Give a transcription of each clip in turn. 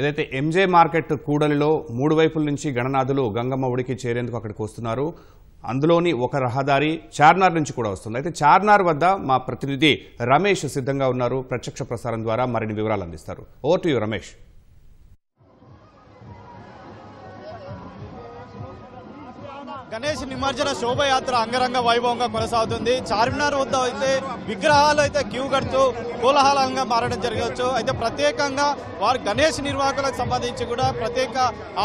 ఏదైతే MJ market కూడలిలో మూడు వైపుల నుంచి గణనాథులు గంగమ్మ ఒడికి చేరేందుకు అక్కడికి వస్తున్నారు. అందులోని ఒక రహదారి చార్నార్ నుంచి కూడా వస్తుంది. అయితే చార్నార్ వద్ద మా ప్రతినిధి రమేష్ సిద్ధంగా ఉన్నారు. ప్రత్యక్ష ప్రసారం ద్వారా మరిన్ని వివరాలు అందిస్తారు. Over to you Ramesh. Ganesh నిమజ్జన శోభయాత్ర అంగరంగ వైభవంగా కొనసాగుతుంది. చార్మినార్ వద్ద అయితే విగ్రహాలు అయితే క్యూ కడుతూ కోలాహలంగా మారడం జరగవచ్చు. అయితే ప్రత్యేకంగా వారు గణేష్ నిర్వాహకులకు సంబంధించి కూడా ప్రత్యేక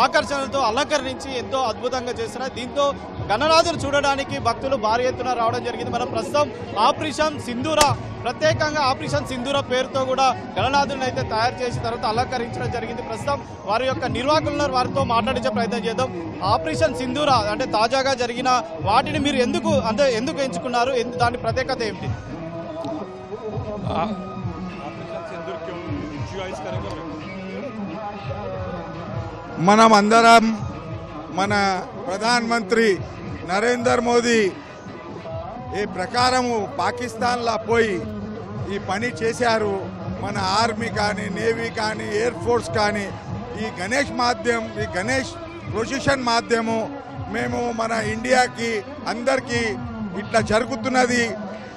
ఆకర్షణలతో అలంకరించి ఎంతో అద్భుతంగా చేస్తున్నారు. దీంతో గణనాథులు చూడడానికి భక్తులు భారీ ఎత్తున రావడం జరిగింది. మనం ప్రస్తుతం ఆపరేషన్ సింధూర, ప్రత్యేకంగా ఆపరేషన్ సింధూర పేరుతో కూడా గణనాథులను అయితే తయారు చేసి తర్వాత అలంకరించడం జరిగింది. ప్రస్తుతం వారి యొక్క నిర్వాహకులను వారితో మాట్లాడించే ప్రయత్నం చేద్దాం. ఆపరేషన్ సింధూర అంటే తాజాగా జరిగిన వాటిని మీరు ఎందుకు ఎంచుకున్నారు, దాని ప్రత్యేకత ఏమిటి? మనం అందరం మన ప్రధానమంత్రి నరేందర్ మోదీ ఈ ప్రకారము పాకిస్తాన్లో పోయి ఈ పని చేశారు. మన ఆర్మీ కానీ, నేవీ కానీ, ఎయిర్ ఫోర్స్ కానీ ఈ గణేష్ ప్రొసెషన్ మాధ్యము మేము మన ఇండియాకి అందరికీ ఇట్లా జరుగుతున్నది.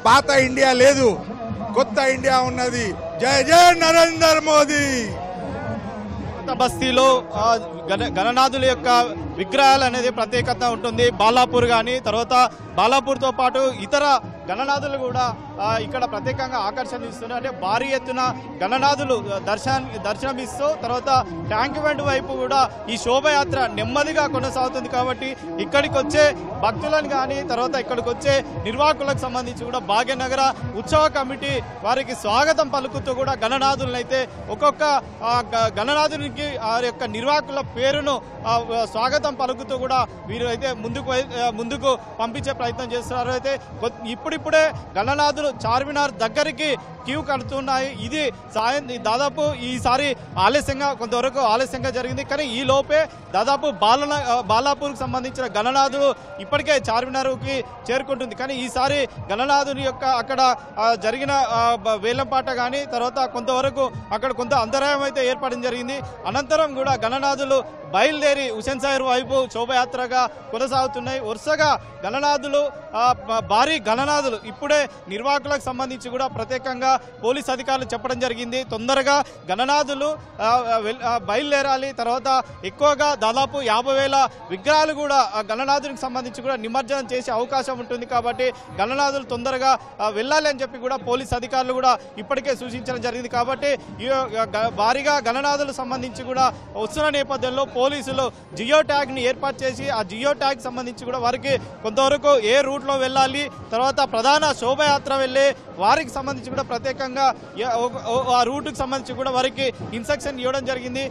పాత ఇండియా లేదు, కొత్త ఇండియా ఉన్నది. జై జై నరేందర్ మోదీ. బస్తీలో గణనాథుల యొక్క విగ్రహాలు అనేది ప్రత్యేకత ఉంటుంది. బాలాపూర్ కానీ, తర్వాత బాలాపూర్తో పాటు ఇతర గణనాథులు కూడా ఇక్కడ ప్రత్యేకంగా ఆకర్షణ ఇస్తున్నారు. అంటే భారీ ఎత్తున గణనాథులు దర్శనమిస్తూ తర్వాత ట్యాంక్ బండ్ వైపు కూడా ఈ శోభయాత్ర నెమ్మదిగా కొనసాగుతుంది. కాబట్టి ఇక్కడికి వచ్చే భక్తులను కానీ, తర్వాత ఇక్కడికి వచ్చే నిర్వాహకులకు సంబంధించి కూడా భాగ్యనగర ఉత్సవ కమిటీ వారికి స్వాగతం పలుకుతూ కూడా గణనాథులను అయితే ఒక్కొక్క గణనాథునికి ఆ యొక్క నిర్వాహకుల పేరును స్వాగతం పలుకుతూ కూడా వీరు అయితే ముందుకు పంపించే ప్రయత్నం చేస్తున్నారు. అయితే ఇప్పుడిప్పుడే గణనాథులు చార్మినార్ దగ్గరికి క్యూ కడుతున్నాయి. ఇది దాదాపు ఈసారి కొంతవరకు ఆలస్యంగా జరిగింది. కానీ ఈ లోపే దాదాపు బాలాపూర్కి సంబంధించిన గణనాథులు ఇప్పటికే చార్మినార్కి చేరుకుంటుంది. కానీ ఈసారి గణనాథుని యొక్క అక్కడ జరిగిన వేలంపాట కానీ, తర్వాత కొంతవరకు అక్కడ కొంత అంతరాయం అయితే ఏర్పడడం జరిగింది. అనంతరం కూడా గణనాథులు బయలుదేరి హుసేన్ సాగర్ వైపు శోభయాత్రగా కొనసాగుతున్నాయి. వరుసగా గణనాథులు భారీ గణనాథులు ఇప్పుడే నిర్వాహకులకు సంబంధించి కూడా ప్రత్యేకంగా పోలీస్ అధికారులు చెప్పడం జరిగింది. తొందరగా గణనాథులు బయలుదేరాలి. తర్వాత ఎక్కువగా దాదాపు 50,000 విగ్రహాలు కూడా గణనాథునికి సంబంధించి కూడా నిమజ్జనం చేసే అవకాశం ఉంటుంది. కాబట్టి గణనాథులు తొందరగా వెళ్ళాలి అని చెప్పి కూడా పోలీస్ అధికారులు కూడా ఇప్పటికే సూచించడం జరిగింది. కాబట్టి భారీగా గణనాథులకు సంబంధించి కూడా వస్తున్న నేపథ్యంలో పోలీసులు జియో ట్యాగ్ ని ఏర్పాటు చేసి ఆ జియో ట్యాగ్ సంబంధించి కూడా వారికి కొంతవరకు ఏ రూట్ లో వెళ్ళాలి, తర్వాత ప్రధాన శోభయాత్ర వెళ్ళే వారికి సంబంధించి కూడా ప్రత్యేకంగా ఆ రూట్ కి సంబంధించి కూడా వారికి ఇన్స్ట్రక్షన్ ఇవ్వడం జరిగింది.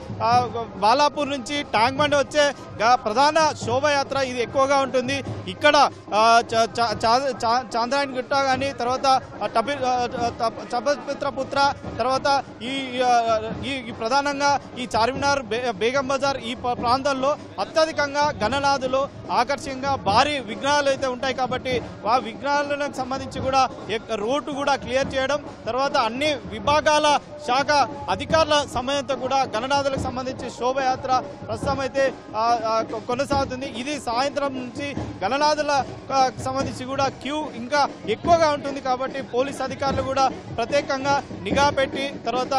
బాలాపూర్ నుంచి ట్యాంక్ బండ్ వచ్చే ప్రధాన శోభయాత్ర ఇది ఎక్కువగా ఉంటుంది. ఇక్కడ చాంద్రాయణ గుట్ట కానీ, తర్వాత చబపిత్రపుత్ర, తర్వాత ఈ ప్రధానంగా ఈ చార్మినార్, బేగం బజార్ ఈ ప్రాంతాల్లో అత్యధికంగా గణనాథులు ఆకర్షణీయంగా భారీ విగ్రహాలు అయితే ఉంటాయి. కాబట్టి ఆ విగ్రహాలకు సంబంధించి కూడా రోడ్డు కూడా క్లియర్ చేయడం, తర్వాత అన్ని విభాగాల శాఖ అధికారుల సమయంతో కూడా గణనాథులకు సంబంధించి శోభయాత్ర ప్రస్తుతం అయితే కొనసాగుతుంది. ఇది సాయంత్రం నుంచి గణనాథుల సంబంధించి కూడా క్యూ ఇంకా ఎక్కువగా ఉంటుంది. కాబట్టి పోలీస్ అధికారులు కూడా ప్రత్యేకంగా నిఘా పెట్టి, తర్వాత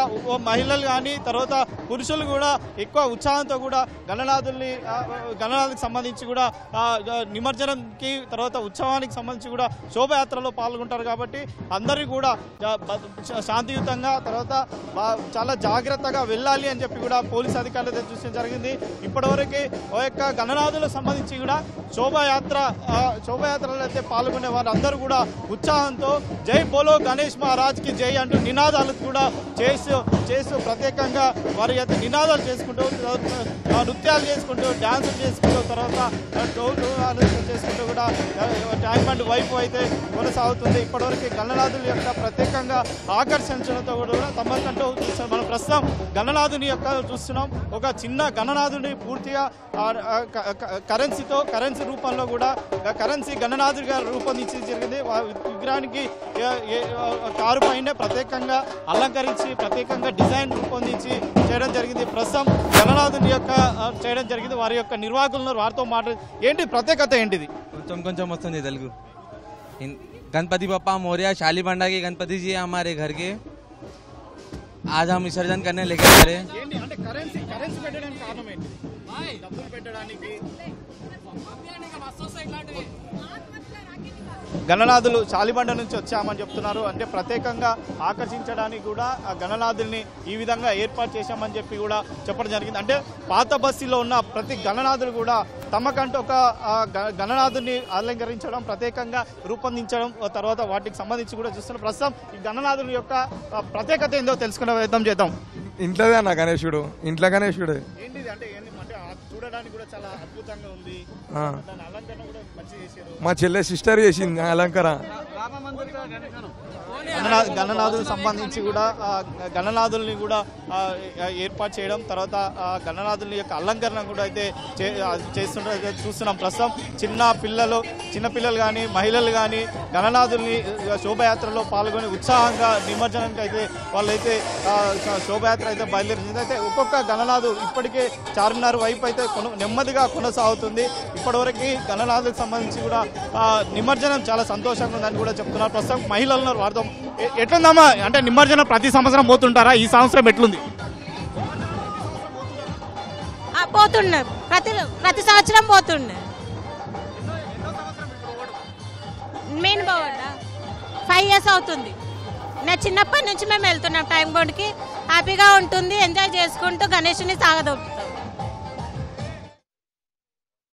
మహిళలు కానీ, తర్వాత పురుషులు కూడా ఎక్కువ ఉత్సాహంతో కూడా గణనాథులకు సంబంధించి కూడా నిమజ్జనంకి, తర్వాత ఉత్సవానికి సంబంధించి కూడా శోభయాత్రలో పాల్గొంటారు. కాబట్టి అందరికీ కూడా శాంతియుతంగా, తర్వాత చాలా జాగ్రత్తగా వెళ్ళాలి అని చెప్పి కూడా పోలీస్ అధికారులు చూసిన జరిగింది. ఇప్పటివరకు యొక్క గణనాథులకు సంబంధించి కూడా శోభయాత్రలో అయితే పాల్గొనే వారందరూ కూడా ఉత్సాహంతో జై బోలో గణేష్ మహారాజ్ కి జై అంటూ నినాదాలు కూడా చేస్తూ ప్రత్యేకంగా వారి అయితే నినాదాలు చేసుకుంటూ, నృత్యాలు చేసుకుంటూ, డాన్సులు చేసుకుంటూ, తర్వాత చేసుకుంటూ కూడా ట్యాంక్ బండ్ వైపు అయితే కొనసాగుతుంది. ఇప్పటివరకు గణనాథుల యొక్క ప్రత్యేకంగా ఆకర్షించడంతో కూడా తమకంటూ మనం ప్రస్తుతం గణనాథుని యొక్క చూస్తున్నాం. ఒక చిన్న గణనాథుని పూర్తిగా కరెన్సీ రూపంలో కూడా కరెన్సీ గణనాథుడిగా రూపొందించి జరిగింది. విగ్రహానికి కారు పైన ప్రత్యేకంగా అలంకరించి ప్రత్యేకంగా డిజైన్ రూపొందించి చేయడం జరిగింది. ప్రస్తుతం గణనాథుని యొక్క చేయడం జరిగింది. వారి యొక్క నిర్వాహకులను వారితో ఏంటి ప్రత్యేకత ఏంటిది? కొంచెం వస్తుంది తెలుగు. गणपति बप्पा मोरया शालीबंडा के गणपति जी है हमारे घर के. आज हम विसर्जन करने लेके जा रहे हैं. గణనాథులు శాలిబండ నుంచి వచ్చామని చెప్తున్నారు. అంటే ప్రత్యేకంగా ఆకర్షించడానికి కూడా ఆ గణనాథుల్ని ఈ విధంగా ఏర్పాటు చేశామని చెప్పి కూడా చెప్పడం జరిగింది. అంటే పాత బస్తీలో ఉన్న ప్రతి గణనాథులు కూడా తమకంటూ ఒక గణనాథుని అలంకరించడం, ప్రత్యేకంగా రూపొందించడం, తర్వాత వాటికి సంబంధించి కూడా చూస్తున్న ప్రస్తుతం ఈ గణనాథుని యొక్క ప్రత్యేకత ఏందో తెలుసుకునే ప్రయత్నం చేద్దాం. ఇంట్లోదే అన్న గణేశుడు, ఇంట్లో గణేశుడు ఏంటిది అంటే చూడడానికి కూడా చాలా అద్భుతంగా ఉంది. అలంకరణ కూడా మంచిగా చేశారు. మా చెల్లె సిస్టర్ చేసింది అలంకరణ. గణనాథులకు సంబంధించి కూడా గణనాథుల్ని కూడా ఏర్పాటు చేయడం, తర్వాత గణనాథుల యొక్క అలంకరణ కూడా అయితే చేస్తుంటే చూస్తున్నాం. ప్రస్తుతం చిన్న పిల్లలు కానీ మహిళలు కానీ గణనాథుల్ని శోభయాత్రలో పాల్గొని ఉత్సాహంగా నిమజ్జనానికి అయితే వాళ్ళైతే శోభయాత్ర అయితే బయలుదేరింది. అయితే ఒక్కొక్క గణనాథు ఇప్పటికే చార్మినార్ వైపు అయితే నెమ్మదిగా కొనసాగుతుంది. ఇప్పటివరకు గణనాథులకు సంబంధించి కూడా నిమజ్జనం చాలా సంతోషంగా ఉందని కూడా చెప్తున్నారు. ప్రస్తుతం మహిళలను వారితో ఎట్లుందమ్మా? అంటే నిమజ్జనం ప్రతి సంవత్సరం పోతుంటారా? ఈ సంవత్సరం ఎట్లుంది? పోతుండే, ప్రతి సంవత్సరం పోతుండే. మెయిన్ పోవడా 5 years అవుతుంది. నా చిన్నప్పటి నుంచి మేము వెళ్తున్నాం. టైం బోర్డ్కి హ్యాపీగా ఉంటుంది, ఎంజాయ్ చేసుకుంటూ గణేషుని సాగదు